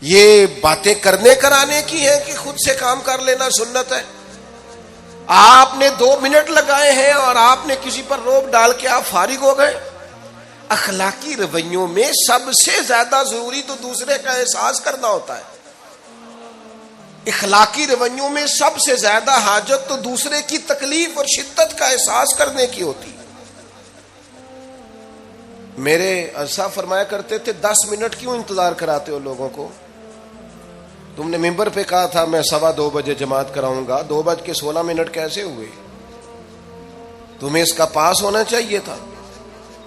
یہ باتیں کرنے کرانے کی ہیں کہ خود سے کام کر لینا سنت ہے؟ آپ نے 2 منٹ لگائے ہیں اور آپ نے کسی پر روب ڈال کے آپ فارغ ہو گئے. اخلاقی رویوں میں سب سے زیادہ ضروری تو دوسرے کا احساس کرنا ہوتا ہے. اخلاقی رویوں میں سب سے زیادہ حاجت تو دوسرے کی تکلیف اور شدت کا احساس کرنے کی ہوتی. میرے اسا فرمایا کرتے تھے 10 منٹ کیوں انتظار کراتے ہو لوگوں کو؟ تم نے ممبر پہ کہا تھا میں 2:15 بجے جماعت کراؤں گا، 2:16 کیسے ہوئے؟ تمہیں اس کا پاس ہونا چاہیے تھا،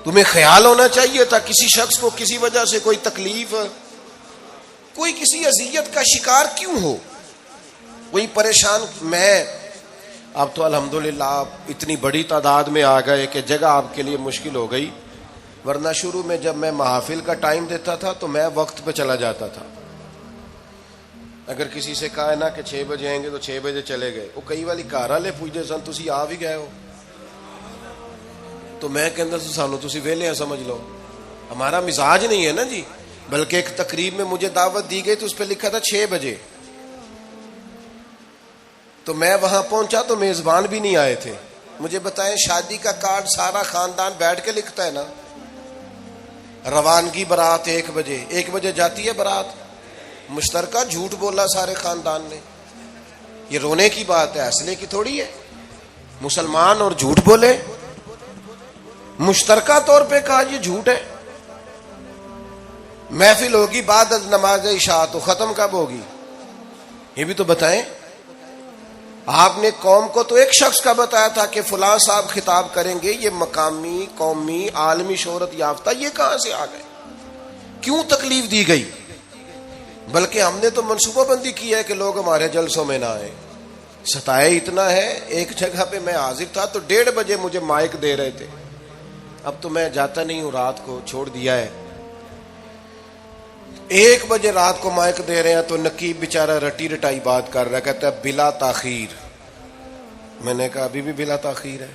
تمہیں خیال ہونا چاہیے تھا کسی شخص کو کسی وجہ سے کوئی تکلیف، کوئی کسی اذیت کا شکار کیوں ہو، کوئی پریشان. میں اب تو الحمدللہ آپ اتنی بڑی تعداد میں آ گئے کہ جگہ آپ کے لیے مشکل ہو گئی، ورنہ شروع میں جب میں محافل کا ٹائم دیتا تھا تو میں وقت پہ چلا جاتا تھا. اگر کسی سے کہا ہے نا کہ 6 بجے آئیں گے تو 6 بجے چلے گئے. وہ کئی والی گھر والے پوچھتے سن تسی آ بھی گئے ہو، تو میں کہندا سی سانو تسی ویلے ہیں سمجھ لو. ہمارا مزاج نہیں ہے نا جی. بلکہ ایک تقریب میں مجھے دعوت دی گئی تو اس پہ لکھا تھا 6 بجے، تو میں وہاں پہنچا تو میزبان بھی نہیں آئے تھے. مجھے بتائیں شادی کا کارڈ سارا خاندان بیٹھ کے لکھتا ہے نا، روانگی برات 1 بجے، 1 بجے جاتی ہے برات، مشترکہ جھوٹ بولا سارے خاندان نے. یہ رونے کی بات ہے، ہنسنے کی تھوڑی ہے. مسلمان اور جھوٹ بولے، مشترکہ طور پہ کہا یہ جھوٹ ہے. محفل ہوگی بعد از نماز عشاء، تو ختم کب ہوگی یہ بھی تو بتائیں. آپ نے قوم کو تو ایک شخص کا بتایا تھا کہ فلاں صاحب خطاب کریں گے، یہ مقامی، قومی، عالمی شہرت یافتہ، یہ کہاں سے آ گئے؟ کیوں تکلیف دی گئی؟ بلکہ ہم نے تو منصوبہ بندی کی ہے کہ لوگ ہمارے جلسوں میں نہ آئیں. ستائے اتنا ہے، ایک جگہ پہ میں حاضر تھا تو 1:30 بجے مجھے مائک دے رہے تھے. اب تو میں جاتا نہیں ہوں، رات کو چھوڑ دیا ہے. 1 بجے رات کو مائک دے رہے ہیں تو نقیب بیچارہ رٹی رٹائی بات کر رہا ہے، کہتا ہے بلا تاخیر. میں نے کہا ابھی بھی بلا تاخیر ہے،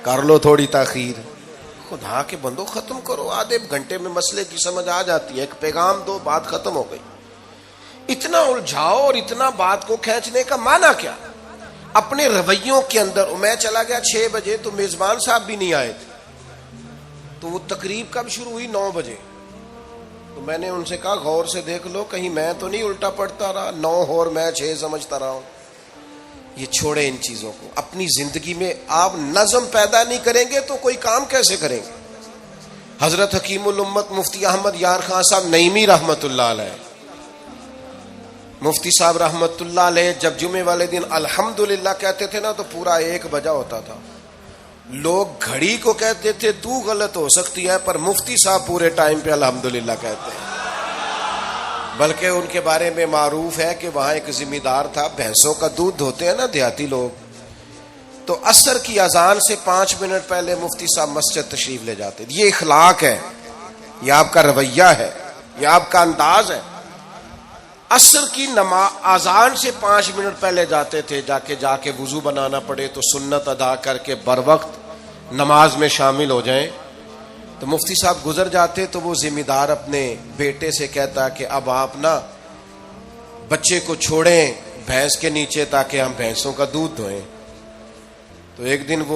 کر لو تھوڑی تاخیر. خدا کے بندو ختم کرو، آدھے گھنٹے میں مسئلے کی سمجھ آ جاتی ہے. ایک پیغام دو، بات ختم ہو گئی. اتنا الجھاؤ اور اتنا بات کو کھینچنے کا معنی کیا؟ اپنے رویوں کے اندر. میں چلا گیا 6 بجے تو میزبان صاحب بھی نہیں آئے تھے، تو وہ تقریب کب شروع ہوئی؟ 9 بجے. تو میں نے ان سے کہا غور سے دیکھ لو کہیں میں تو نہیں الٹا پڑتا رہا، 9 اور میں 6 سمجھتا رہا ہوں. یہ چھوڑے ان چیزوں کو. اپنی زندگی میں آپ نظم پیدا نہیں کریں گے تو کوئی کام کیسے کریں گے؟ حضرت حکیم الامت مفتی احمد یار خان صاحب نعیمی رحمت اللہ علیہ، مفتی صاحب رحمت اللہ علیہ جب جمعے والے دن الحمدللہ کہتے تھے نا تو پورا 1 بجا ہوتا تھا. لوگ گھڑی کو کہتے تھے تو غلط ہو سکتی ہے، پر مفتی صاحب پورے ٹائم پہ الحمدللہ کہتے ہیں. بلکہ ان کے بارے میں معروف ہے کہ وہاں ایک ذمہ دار تھا، بھینسوں کا دودھ دھوتے ہیں نا دیہاتی لوگ، تو عصر کی اذان سے 5 منٹ پہلے مفتی صاحب مسجد تشریف لے جاتے. یہ اخلاق ہے، یہ آپ کا رویہ ہے، یہ آپ کا انداز ہے. عصر کی اذان سے 5 منٹ پہلے جاتے تھے، جا کے وضو بنانا پڑے تو سنت ادا کر کے بر وقت نماز میں شامل ہو جائیں. تو مفتی صاحب گزر جاتے تو وہ ذمہ دار اپنے بیٹے سے کہتا کہ اب آپ نا بچے کو چھوڑیں بھینس کے نیچے تاکہ ہم بھینسوں کا دودھ دھوئیں. تو ایک دن وہ